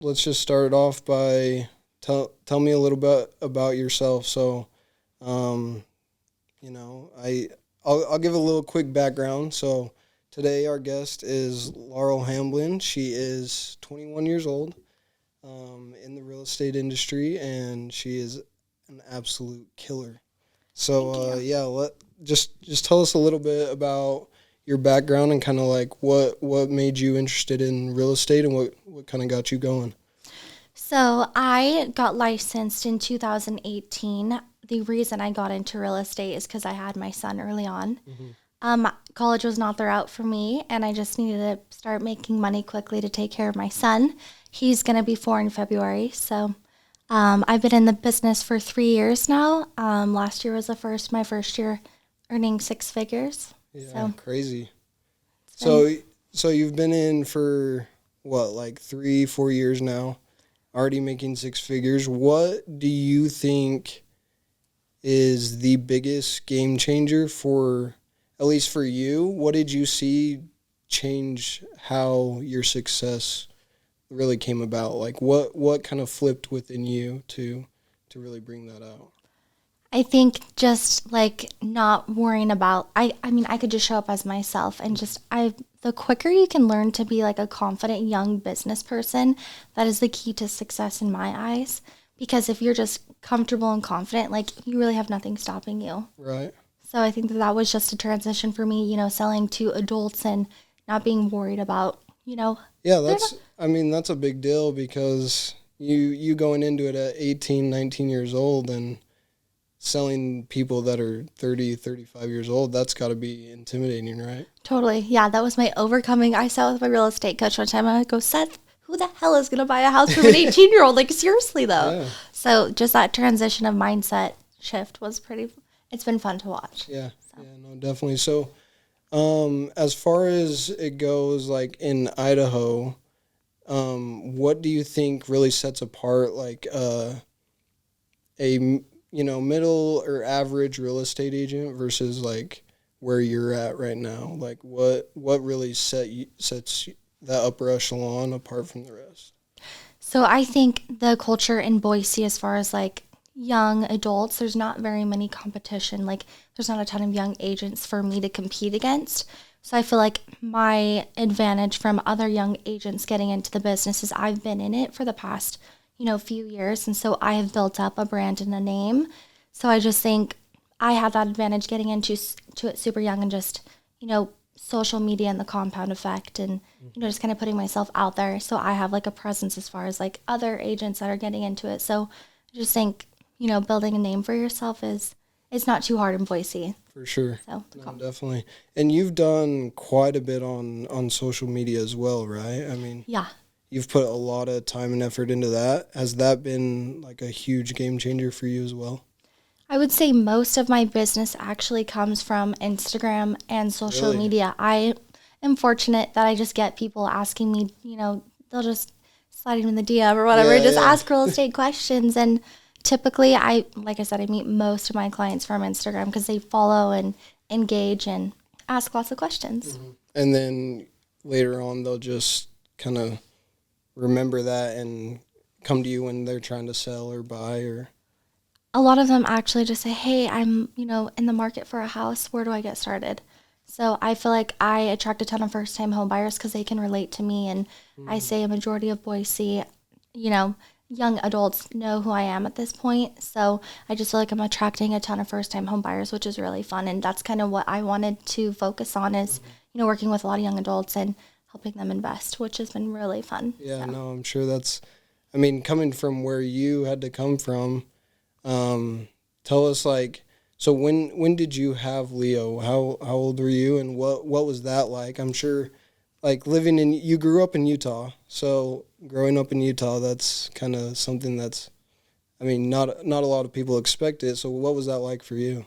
let's just start off by tell me a little bit about yourself. So, um, I'll give a little quick background. So today our guest is Laurel Hamblin. She is 21 years old, in the real estate industry, and she is an absolute killer. So just tell us a little bit about your background and kind of like what made you interested in real estate and what kind of got you going. So I got licensed in 2018. The reason I got into real estate is because I had my son early on. College was not the route for me, and I just needed to start making money quickly to take care of my son. He's going to be 4 in February, so I've been in the business for 3 years now. Last year was my first year earning 6 figures. Yeah, So crazy. So you've been in for what, like 3-4 years now, already making 6 figures. What do you think is the biggest game changer for, at least for you? What did you see change how your success really came about? Like what kind of flipped within you to really bring that out? I think just like not worrying about, I mean, I could just show up as myself and the quicker you can learn to be like a confident young business person, that is the key to success in my eyes. Because if you're just comfortable and confident, like you really have nothing stopping you. Right. So I think that was just a transition for me, selling to adults and not being worried about, Yeah, that's a big deal because you going into it at 18, 19 years old and selling people that are 30, 35 years old, that's got to be intimidating, right? Totally. Yeah, that was my overcoming. I sat with my real estate coach one time and I go, Seth, who the hell is going to buy a house from an 18-year-old? Like, seriously, though. Yeah. So just that transition of mindset shift was it's been fun to watch. Yeah, no, definitely. So, as far as it goes, like in Idaho, what do you think really sets apart like a middle or average real estate agent versus like where you're at right now? Like what really sets that upper echelon apart from the rest? So I think the culture in Boise, as far as like young adults, there's not very many competition. Like there's not a ton of young agents for me to compete against. So I feel like my advantage from other young agents getting into the business is I've been in it for the past, few years. And so I have built up a brand and a name. So I just think I had that advantage getting into it super young and just, social media and the compound effect and, just kind of putting myself out there. So I have like a presence as far as like other agents that are getting into it. So I just think, building a name for yourself it's not too hard in Boise. For sure. So No, definitely. And you've done quite a bit on social media as well, right? I mean, yeah. you've put a lot of time and effort into that. Has that been like a huge game changer for you as well? I would say most of my business actually comes from Instagram and social Really? media. I am fortunate that I just get people asking me, they'll just slide in the DM or whatever, Yeah, just yeah. ask real estate questions. And typically, like I said, I meet most of my clients from Instagram because they follow and engage and ask lots of questions. And then later on, they'll just kind of remember that and come to you when they're trying to sell or buy or... A lot of them actually just say, hey, I'm, in the market for a house. Where do I get started? So I feel like I attract a ton of first-time home buyers because they can relate to me. And I say a majority of Boise, young adults know who I am at this point. So I just feel like I'm attracting a ton of first-time home buyers, which is really fun. And that's kind of what I wanted to focus on is, working with a lot of young adults and helping them invest, which has been really fun. Yeah, So. no, I'm sure coming from where you had to come from, tell us like, so when did you have Leo? How old were you and what was that like? I'm sure like you grew up in Utah. So growing up in Utah, that's kind of something that's, not a lot of people expect it. So what was that like for you?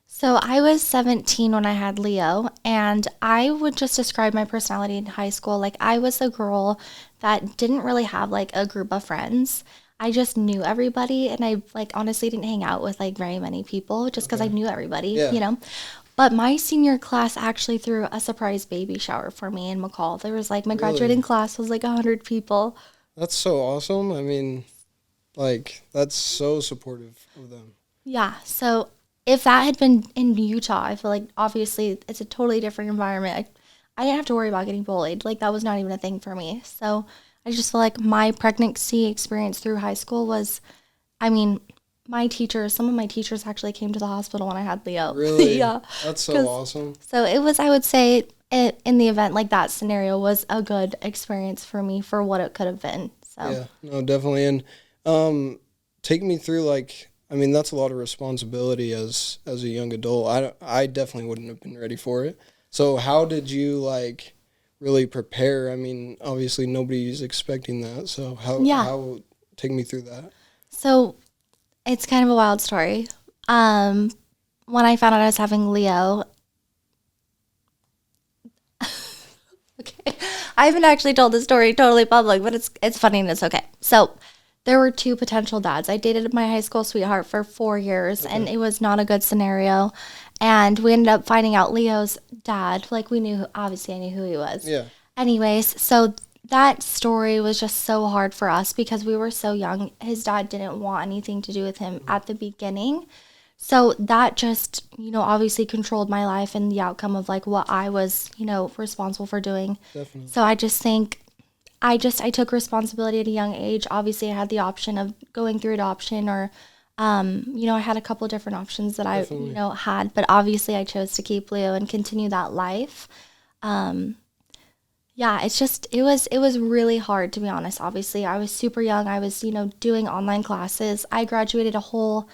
So I was 17 when I had Leo, and I would just describe my personality in high school. Like I was a girl that didn't really have like a group of friends. I just knew everybody, and I like honestly didn't hang out with like very many people just because I knew everybody, Yeah. But my senior class actually threw a surprise baby shower for me in McCall. There was like my Really? graduating class was like 100 people. That's so awesome. I mean, like, that's so supportive of them. Yeah. So if that had been in Utah, I feel like obviously it's a totally different environment. I didn't have to worry about getting bullied. Like, that was not even a thing for me. So I just feel like my pregnancy experience through high school was, I mean, some of my teachers actually came to the hospital when I had Leo. Really? Yeah. That's so awesome. So it was, I would say, in the event, like, that scenario was a good experience for me for what it could have been. So Yeah, no, definitely. And take me through, like, I mean, that's a lot of responsibility as a young adult. I definitely wouldn't have been ready for it. So how did you, like, really prepare? I mean, obviously nobody's expecting that. So how take me through that? So it's kind of a wild story. When I found out I was having Leo, okay, I haven't actually told the story totally public, but it's funny and it's okay. So there were two potential dads. I dated my high school sweetheart for 4 years, and it was not a good scenario. And we ended up finding out Leo's dad. Like, obviously I knew who he was. Yeah. Anyways, so that story was just so hard for us because we were so young. His dad didn't want anything to do with him at the beginning. So that just, obviously controlled my life and the outcome of, like, what I was, responsible for doing. Definitely. So I just think I took responsibility at a young age. Obviously, I had the option of going through adoption or, I had a couple of different options that Definitely. I, had. But obviously, I chose to keep Leo and continue that life. Yeah, it was really hard, to be honest. Obviously, I was super young. I was, doing online classes. I graduated a whole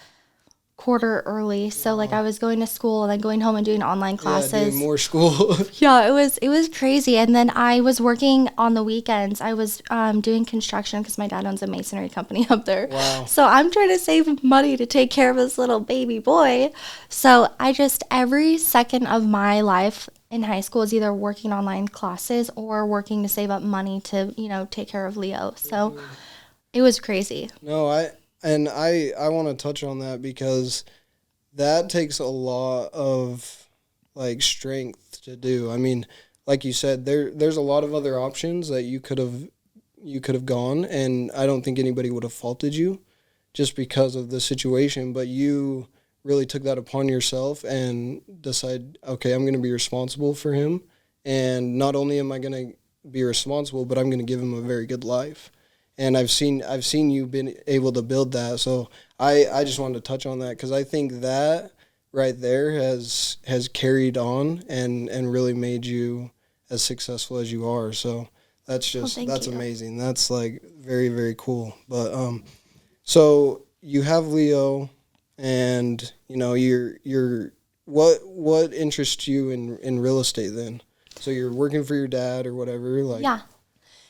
quarter early. So, like, I was going to school and then going home and doing online classes. Yeah, doing more school. Yeah, it was crazy. And then I was working on the weekends. I was doing construction because my dad owns a masonry company up there. Wow. So I'm trying to save money to take care of this little baby boy. So every second of my life in high school is either working online classes or working to save up money to, take care of Leo. So it was crazy. No, I want to touch on that because that takes a lot of, like, strength to do. I mean, like you said, there's a lot of other options that you could have gone, and I don't think anybody would have faulted you just because of the situation, but you really took that upon yourself and decided, okay, I'm going to be responsible for him, and not only am I going to be responsible, but I'm going to give him a very good life. And I've seen you been able to build that. So I just wanted to touch on that because I think that right there has carried on and really made you as successful as you are. So that's that's amazing. That's, like, very, very cool. But so you have Leo, and you're what interests you in real estate then? So you're working for your dad or whatever, like. Yeah.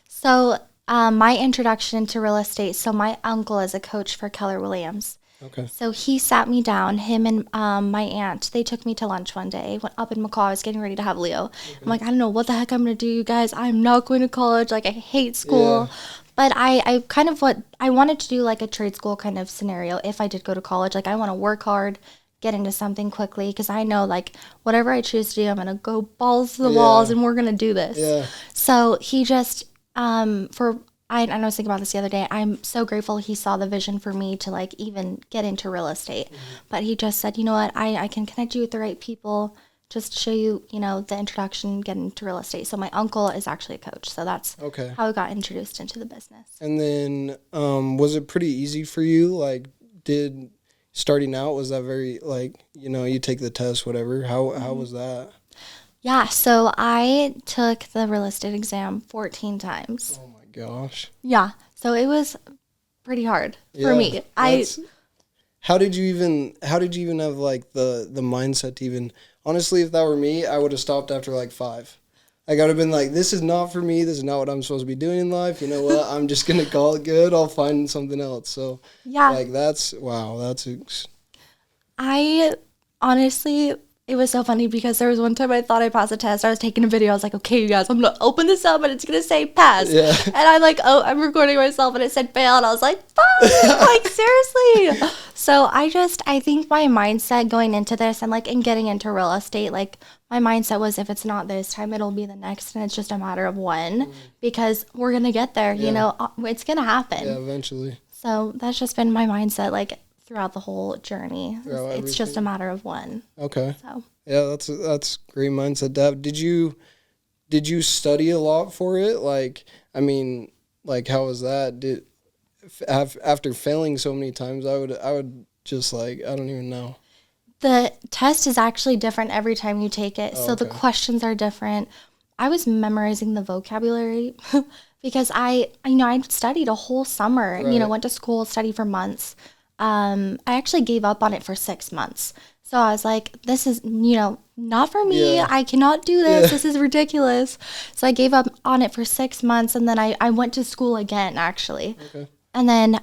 So my introduction to real estate. So my uncle is a coach for Keller Williams. Okay. So he sat me down, him and my aunt, they took me to lunch one day. Went up in McCall. I was getting ready to have Leo. Okay. I'm like, I don't know what the heck I'm going to do, you guys. I'm not going to college. Like, I hate school. Yeah. But I wanted to do, like, a trade school kind of scenario if I did go to college. Like, I want to work hard, get into something quickly, because I know, like, whatever I choose to do, I'm going to go balls to the walls and we're going to do this. Yeah. So he just, I was thinking about this the other day. I'm so grateful he saw the vision for me to, like, even get into real estate. Mm-hmm. But he just said, you know what, I can connect you with the right people just to show you, the introduction, get into real estate. So my uncle is actually a coach. So that's how I got introduced into the business. And then was it pretty easy for you? Like, starting out, was that very, like, you take the test, whatever. How was that? Yeah, so I took the real estate exam 14 times. Oh my gosh. Yeah, so it was pretty hard for me. How did you even have, like, the mindset to even, honestly, if that were me, I would have stopped after, like, 5. Like, I would have been like, this is not for me. This is not what I'm supposed to be doing in life. You know what? I'm just going to call it good. I'll find something else. So, yeah. Like, I honestly, it was so funny because there was one time I thought I passed a test. I was taking a video. I was like, okay, you guys, I'm going to open this up and it's going to say pass. Yeah. And I'm like, I'm recording myself and it said fail. And I was like, fuck, like, seriously. So I think my mindset going into this and, like, in getting into real estate, like, my mindset was, if it's not this time, it'll be the next, and it's just a matter of when, because we're going to get there, you know, it's going to happen. Yeah, eventually. So that's just been my mindset, like, throughout the whole journey. It's just a matter of when. Okay. So. Yeah, that's great mindset to have. Did you study a lot for it? Like, I mean, like, how was that? After failing so many times, I would just, like, I don't even know. The test is actually different every time you take it. So the questions are different. I was memorizing the vocabulary because I studied a whole summer, Right. went to school, studied for months. I actually gave up on it for 6 months. So I was like, this is, not for me. Yeah. I cannot do this. This is ridiculous. So I gave up on it for 6 months, and then I went to school again, actually. Okay. And then,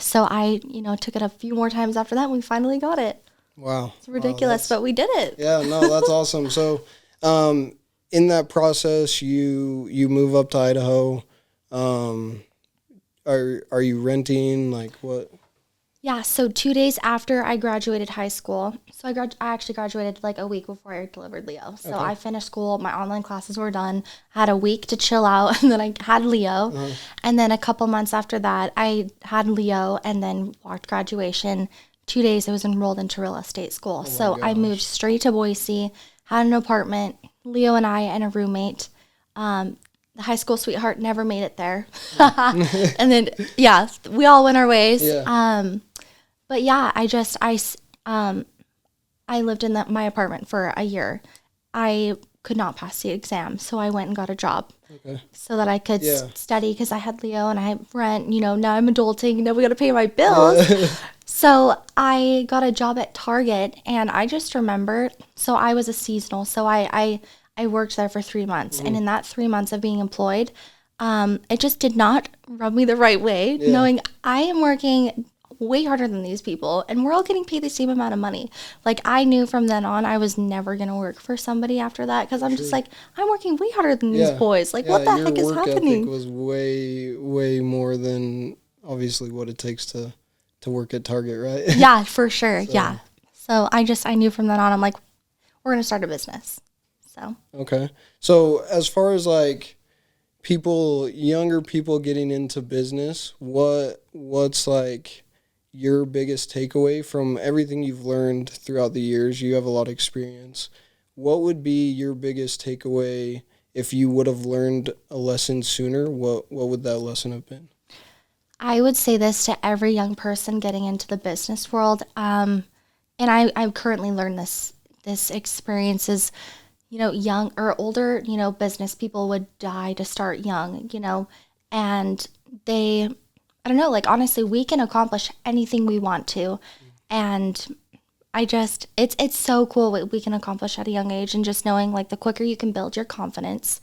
so I, took it a few more times after that, and we finally got it. Wow. It's ridiculous, but we did it. Yeah, no, that's awesome. So, in that process, you move up to Idaho. Are you renting? Like, what? Yeah, so 2 days after I graduated high school, so I actually graduated like a week before I delivered Leo. So I finished school, my online classes were done, had a week to chill out, and then I had Leo. And then a couple months after that, I had Leo, and then walked graduation. 2 days I was enrolled into real estate school. So I moved straight to Boise, had an apartment, Leo and I, and a roommate. The high school sweetheart never made it there. And then, we all went our ways. Yeah. But yeah, I lived in my apartment for a year. I could not pass the exam, so I went and got a job so that I could study, because I had Leo and I had rent. Now I'm adulting. Now we got to pay my bills. So I got a job at Target, and I just remember, so I was a seasonal, so I worked there for 3 months, and in that 3 months of being employed, it just did not rub me the right way, knowing I am working way harder than these people, and we're all getting paid the same amount of money. Like, I knew from then on I was never going to work for somebody after that, because I'm just like, I'm working way harder than these boys. Like, what the heck is happening? Your work ethic was way, way more than obviously what it takes to work at Target, right? Yeah, for sure. Yeah. So I knew from then on, I'm like, we're going to start a business. So. Okay. So as far as like younger people getting into business, what's like your biggest takeaway from everything you've learned throughout the years? You have a lot of experience. What would be your biggest takeaway if you would have learned a lesson sooner? What would that lesson have been? I would say this to every young person getting into the business world. And I've currently learned this experience is, young or older, business people would die to start young, and I don't know, like, honestly, we can accomplish anything we want to. And it's so cool what we can accomplish at a young age, and just knowing, like, the quicker you can build your confidence,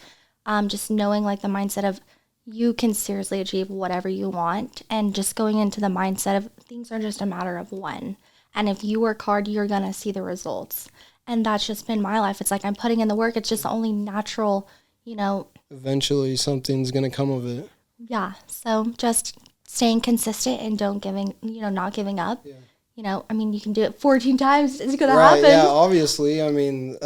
just knowing, like, the mindset of you can seriously achieve whatever you want, and just going into the mindset of things are just a matter of when. And if you work hard, you're going to see the results. And that's just been my life. It's like I'm putting in the work. It's just only natural, Eventually something's going to come of it. Yeah. So just staying consistent and not giving up. Yeah. I mean, you can do it 14 times. It's going to happen. Yeah, obviously. I mean,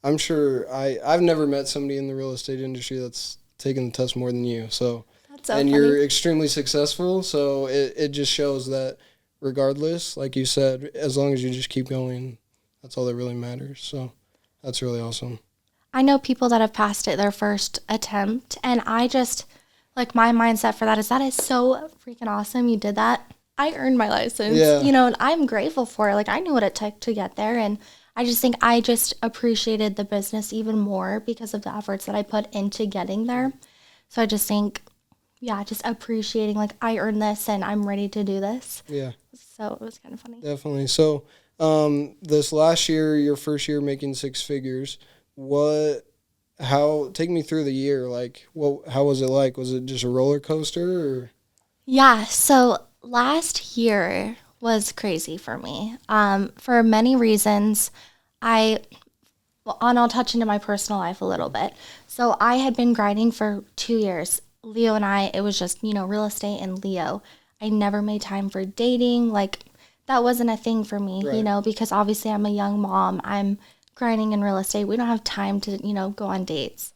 I'm sure I've never met somebody in the real estate industry that's taken the test more than you. So, that's so and funny. You're extremely successful. So it just shows that regardless, like you said, as long as you just keep going, that's all that really matters. So that's really awesome. I know people that have passed it their first attempt, and I just, like, my mindset for that is so freaking awesome. You did that. I earned my license, and I'm grateful for it. Like, I knew what it took to get there, and I just think I just appreciated the business even more because of the efforts that I put into getting there. So I just think, just appreciating, like, I earned this and I'm ready to do this. Yeah. So it was kind of funny. Definitely. So this last year, your first year making 6 figures, take me through the year. Like, how was it like? Was it just a roller coaster or? Yeah. So last year was crazy for me. For many reasons. I'll touch into my personal life a little bit. So I had been grinding for 2 years. Leo and I, it was just, real estate and Leo. I never made time for dating. Like, that wasn't a thing for me, right. Because obviously I'm a young mom. I'm grinding in real estate. We don't have time to, go on dates.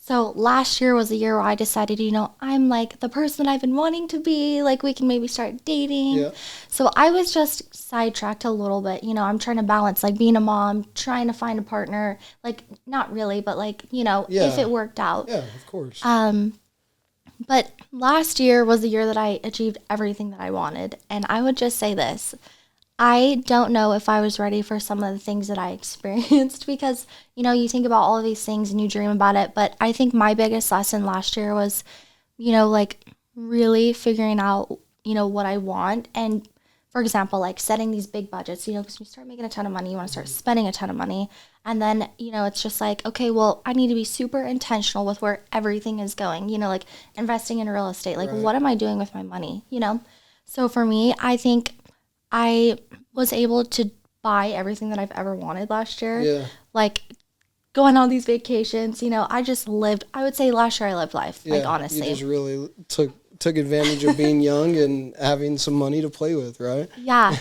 So last year was the year where I decided, I'm like the person I've been wanting to be. Like, we can maybe start dating. Yeah. So I was just sidetracked a little bit. I'm trying to balance like being a mom, trying to find a partner. Like, not really, but like, if it worked out. Yeah, of course. But last year was the year that I achieved everything that I wanted. And I would just say this. I don't know if I was ready for some of the things that I experienced because, you think about all of these things and you dream about it. But I think my biggest lesson last year was, like really figuring out, what I want. And for example, like setting these big budgets, because when you start making a ton of money, you want to start spending a ton of money. And then, it's just like, okay, well, I need to be super intentional with where everything is going, like investing in real estate. Like, what am I doing with my money, So for me, I think I was able to buy everything that I've ever wanted last year. Yeah. Like, going on these vacations, I just lived, I would say last year I lived life, Yeah, like, honestly. you just really took advantage of being young and having some money to play with, right? Yeah.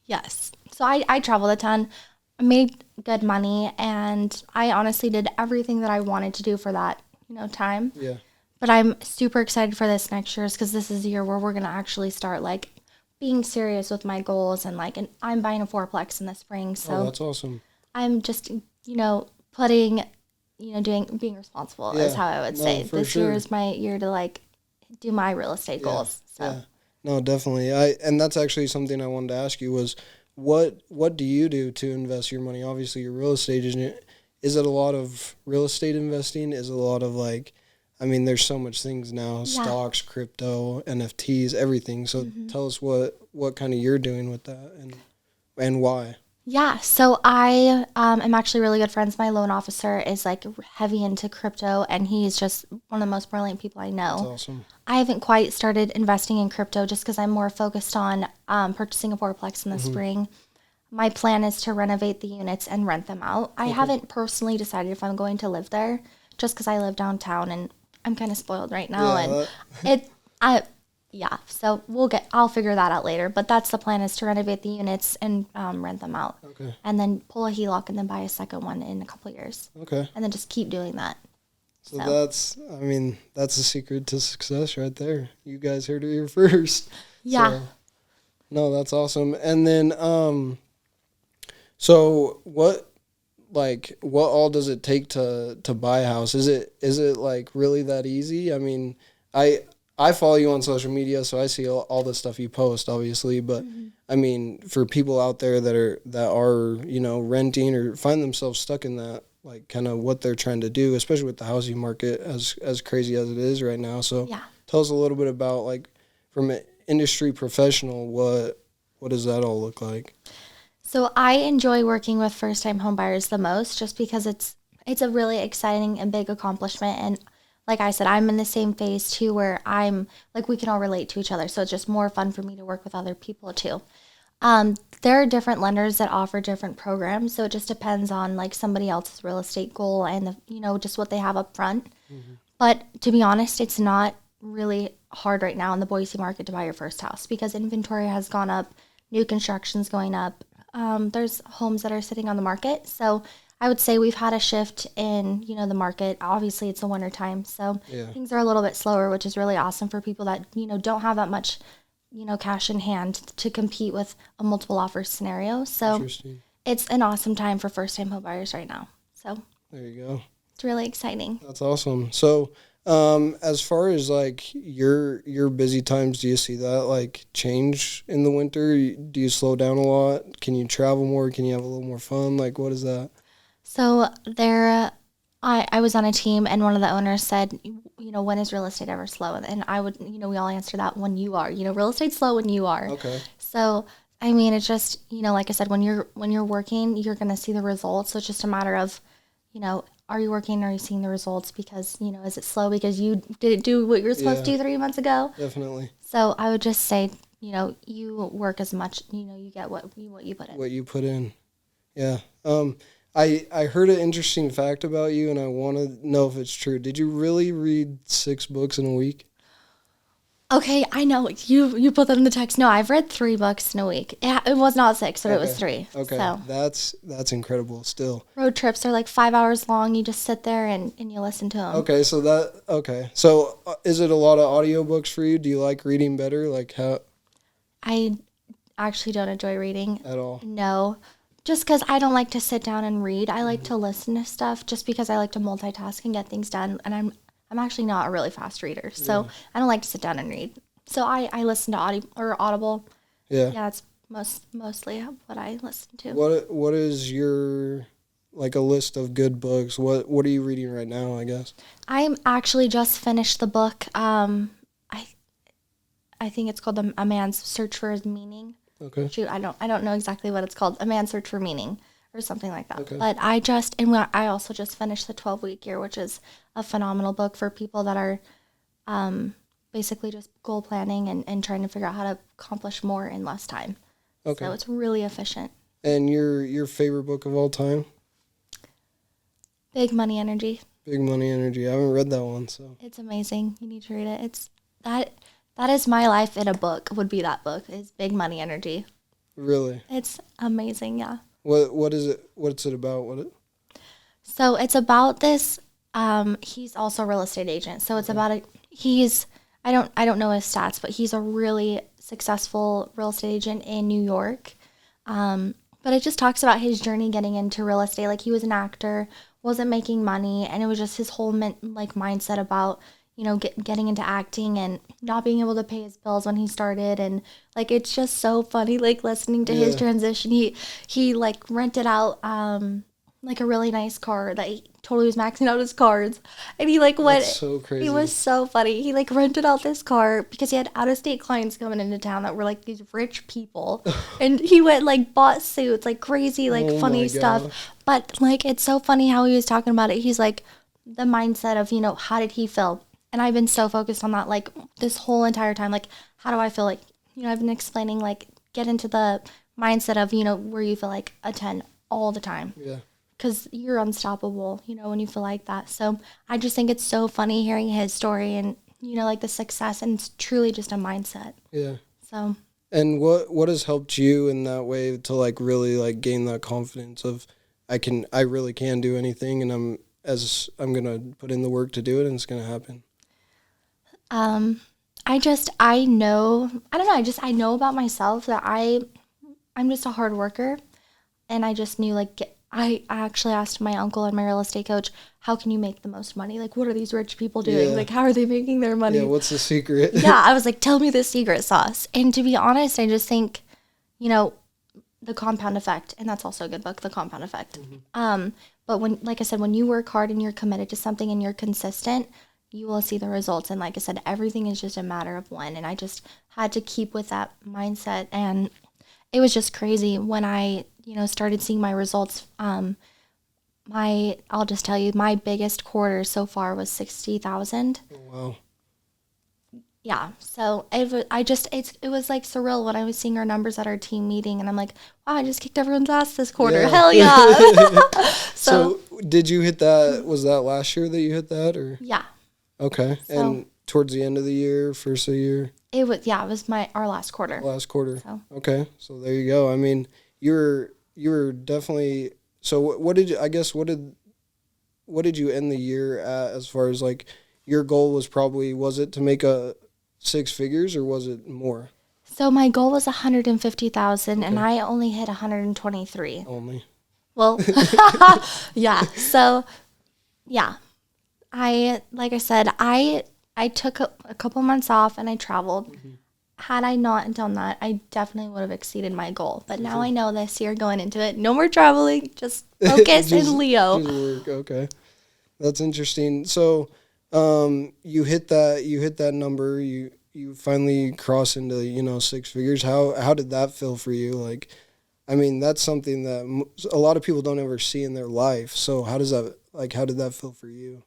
Yes. So I traveled a ton. I made good money, and I honestly did everything that I wanted to do for that, time. Yeah. But I'm super excited for this next year because this is the year where we're going to actually start, like, being serious with my goals. And, like, I'm buying a fourplex in the spring. So that's awesome. I'm just, putting, being responsible is how I would say. This year is my year to, like, do my real estate goals. So. Yeah. No, definitely. And that's actually something I wanted to ask you was, what do you do to invest your money? Obviously, you're a real estate agent. Is it a lot of real estate investing? Is it a lot of like, I mean, there's so much things now, stocks, crypto, NFTs, everything. So tell us what kind of you're doing with that and why. Yeah, so I am actually really good friends. My loan officer is like heavy into crypto, and he's just one of the most brilliant people I know. That's awesome. I haven't quite started investing in crypto just because I'm more focused on purchasing a fourplex in the spring. My plan is to renovate the units and rent them out. I haven't personally decided if I'm going to live there just because I live downtown and I'm kind of spoiled right now. So I'll figure that out later. But that's the plan, is to renovate the units and rent them out. Okay. And then pull a HELOC and then buy a second one in a couple of years. Okay. And then just keep doing that. So that's the secret to success right there. You guys heard it here first. Yeah. So, no, that's awesome. And then, so what all does it take to buy a house? Is it like really that easy? I mean, I follow you on social media, so I see all the stuff you post, obviously. But I mean, for people out there that are renting or find themselves stuck in that, like kind of what they're trying to do, especially with the housing market as crazy as it is right now. So tell us a little bit about, like, from an industry professional, what does that all look like? So I enjoy working with first-time home buyers the most, just because it's a really exciting and big accomplishment. And like I said, I'm in the same phase too, where I'm like, we can all relate to each other. So it's just more fun for me to work with other people too. There are different lenders that offer different programs. So it just depends on like somebody else's real estate goal and just what they have up front. But to be honest, it's not really hard right now in the Boise market to buy your first house because inventory has gone up, new construction's going up. There's homes that are sitting on the market. So I would say we've had a shift in, the market. Obviously, it's the winter time, so things are a little bit slower, which is really awesome for people that, don't have that much, cash in hand to compete with a multiple offer scenario. So it's an awesome time for first-time home buyers right now. So there you go. It's really exciting. That's awesome. So as far as like your busy times, do you see that like change in the winter? Do you slow down a lot? Can you travel more? Can you have a little more fun? Like, what is that? So I was on a team, and one of the owners said, when is real estate ever slow? And I would, we all answer that, when you are. Real estate's slow when you are. Okay. So, I mean, it's just, like I said, when you're working, you're going to see the results. So it's just a matter of, are you working? Are you seeing the results? Because, is it slow because you didn't do what you were supposed to do 3 months ago? Definitely. So I would just say, you work as much, you get what you put in. What you put in. Yeah. I heard an interesting fact about you, and I want to know if it's true. Did you really read 6 books in a week? Okay, I know. You put that in the text. No, I've read 3 books in a week. It was not 6, but it was 3. Okay. So That's incredible still. road trips are like 5 hours long. You just sit there and you listen to them. Okay, so is it a lot of audiobooks for you? Do you like reading better? Like how I actually don't enjoy reading. at all? No. Just because I don't like to sit down and read. I like to listen to stuff just because I like to multitask and get things done. And I'm actually not a really fast reader. So I don't like to sit down and read. So I listen to Audible. Yeah. Yeah, it's mostly what I listen to. What is your like a list of good books? What are you reading right now, I guess? I'm actually just finished the book. I think it's called A Man's Search for His Meaning. Okay. Shoot, I don't know exactly what it's called. A Man's Search for Meaning or something like that. Okay. But I also just finished the 12-week year, which is a phenomenal book for people that are basically just goal planning and trying to figure out how to accomplish more in less time. Okay. So it's really efficient. And your favorite book of all time? Big Money Energy. Big Money Energy. I haven't read that one, so. It's amazing. You need to read it. It's that is my life in a book. Would be that book is Big Money Energy. Really? It's amazing. Yeah. What is it? What's it about? So it's about this. He's also a real estate agent. So it's about I don't know his stats, but he's a really successful real estate agent in New York. But it just talks about his journey getting into real estate. Like he was an actor, wasn't making money, and it was just his whole mindset about getting into acting and not being able to pay his bills when he started. And like it's just so funny, like listening to his transition. He like rented out like a really nice car that he totally was maxing out his cards, and he like went. That's so crazy. It was so funny. He like rented out this car because he had out of state clients coming into town that were like these rich people, and he went like bought suits, like crazy, like funny stuff. But like it's so funny how he was talking about it. He's like the mindset of how did he feel, and I've been so focused on that like this whole entire time. Like how do I feel? Like I've been explaining like get into the mindset of where you feel like a 10 all the time. Yeah. Because you're unstoppable, when you feel like that. So I just think it's so funny hearing his story and, like the success. And it's truly just a mindset. Yeah. So. And what has helped you in that way to like really like gain that confidence of I really can do anything, and I'm going to put in the work to do it and it's going to happen? I know about myself that I'm just a hard worker, and I just knew I actually asked my uncle and my real estate coach, how can you make the most money? Like, what are these rich people doing? Yeah. Like, how are they making their money? Yeah, what's the secret? Yeah, I was like, tell me the secret sauce. And to be honest, I just think, The Compound Effect, and that's also a good book, The Compound Effect. Mm-hmm. But like I said, when you work hard and you're committed to something and you're consistent, you will see the results. And like I said, everything is just a matter of when. And I just had to keep with that mindset. And it was just crazy when I started seeing my results. I'll just tell you, my biggest quarter so far was 60,000. Oh, wow. Yeah. So it was like surreal when I was seeing our numbers at our team meeting, and I'm like, wow, I just kicked everyone's ass this quarter. Yeah. Hell yeah. So did you hit that? Was that last year that you hit that, or? Yeah. Okay. And towards the end of the year, first of the year? It was our last quarter. Last quarter. So. Okay. So there you go. I mean, you were definitely. So what did you end the year at as far as like your goal was it to make a 6 figures or was it more? So my goal was 150,000 and I only hit 123. Only. Well, yeah. So yeah, like I said, I took a couple months off and I traveled. Mm-hmm. Had I not done that, I definitely would have exceeded my goal. But now I know this year going into it, no more traveling, just focus in Leo. Just work. Okay. That's interesting. So, you hit that number, you finally cross into, 6 figures. How did that feel for you? Like, I mean, that's something that a lot of people don't ever see in their life. So how did that feel for you?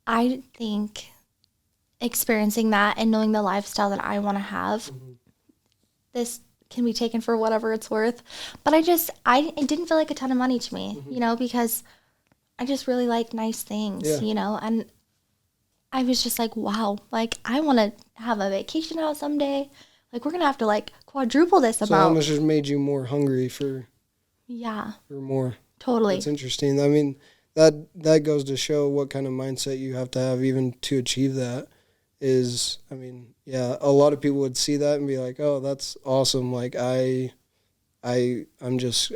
I think experiencing that and knowing the lifestyle that I want to have, mm-hmm. This can be taken for whatever it's worth. But it didn't feel like a ton of money to me, mm-hmm. Because I just really like nice things, and I was just like, wow, like I want to have a vacation out someday. Like we're going to have to like quadruple this So amount. almost just made you more hungry for Yeah, more. totally. That's interesting. I mean, that goes to show what kind of mindset you have to have even to achieve that. Is, I mean, yeah, a lot of people would see that and be like, "Oh, that's awesome." Like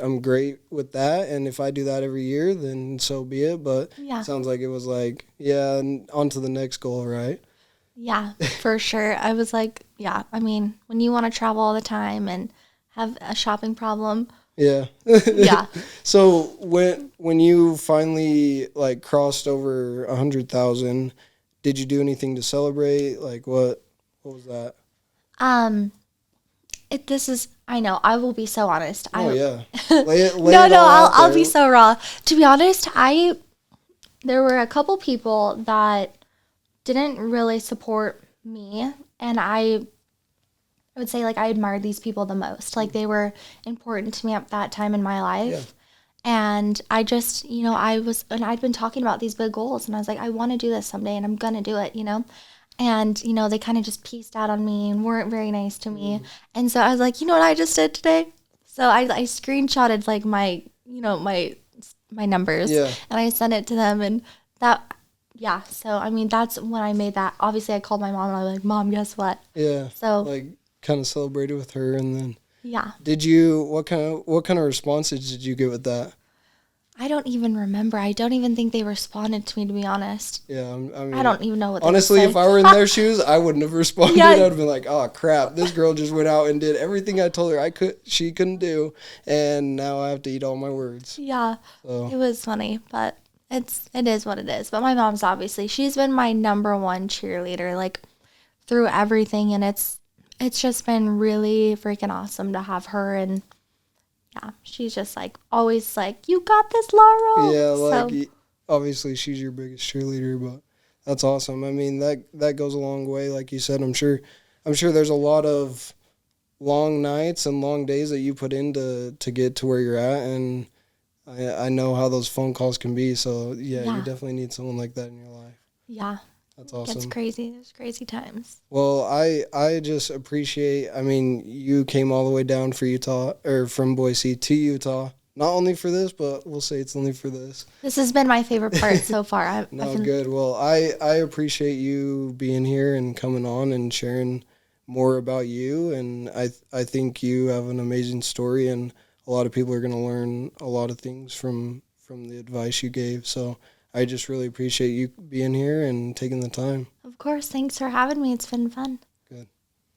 I'm great with that, and if I do that every year, then so be it. But Yeah. sounds like it was like, yeah, and on to the next goal, right? Yeah, for sure. I was like, yeah, I mean, when you want to travel all the time and have a shopping problem, Yeah. yeah. So when you finally like crossed over 100,000, did you do anything to celebrate? Like what was that? Um, this is, I know, I will be so honest. Oh yeah. Lay No, it no, all out I'll be there. so raw. To be honest, there were a couple people that didn't really support me, and I would say like I admired these people the most. Like they were important to me at that time in my Yeah. life. And I just, and I'd been talking about these big goals and I was like, I want to do this someday and I'm going to do it, And, they kind of just pieced out on me and weren't very nice to me. And so I was like, you know what I just did today? So I screenshotted like my numbers Yeah. and I sent it to them and that, yeah. So, I mean, that's when I made that. Obviously, I called my mom and I was like, Mom, guess what? Yeah. So, Like kind of celebrated with her, and then yeah. what kind of responses did you get with that? I don't even remember. I don't even think they responded to me, to be honest. Yeah, I I mean, don't even know what they honestly, would if say. I were in their shoes, I wouldn't have responded. Yeah. I'd have been like, "Oh crap, this girl just went out and did everything I told her she couldn't do, and now I have to eat all my words." Yeah, So it was funny, but it is what it is. But my mom's obviously she's been my number one cheerleader, like through everything, and it's just been really freaking awesome to have her. And yeah, she's just like always like, you got this, Laurel. yeah, So obviously she's your biggest cheerleader, but that's awesome. I mean that goes a long way. Like you said, I'm sure there's a lot of long nights and long days that you put in to get to where you're at, and I know how those phone calls can be. So yeah, you yeah, definitely need someone like that in your life. yeah, That's it gets awesome. crazy. There's crazy times. Well, I just appreciate. I mean, you came all the way down for Utah or from Boise to Utah. Not only for this, but we'll say it's only for this. This has been my favorite part so far. I've No, been, good. Well, I appreciate you being here and coming on and sharing more about you. And I think you have an amazing story, and a lot of people are going to learn a lot of things from the advice you gave. So I just really appreciate you being here and taking the time. of course, thanks for having me. It's been fun.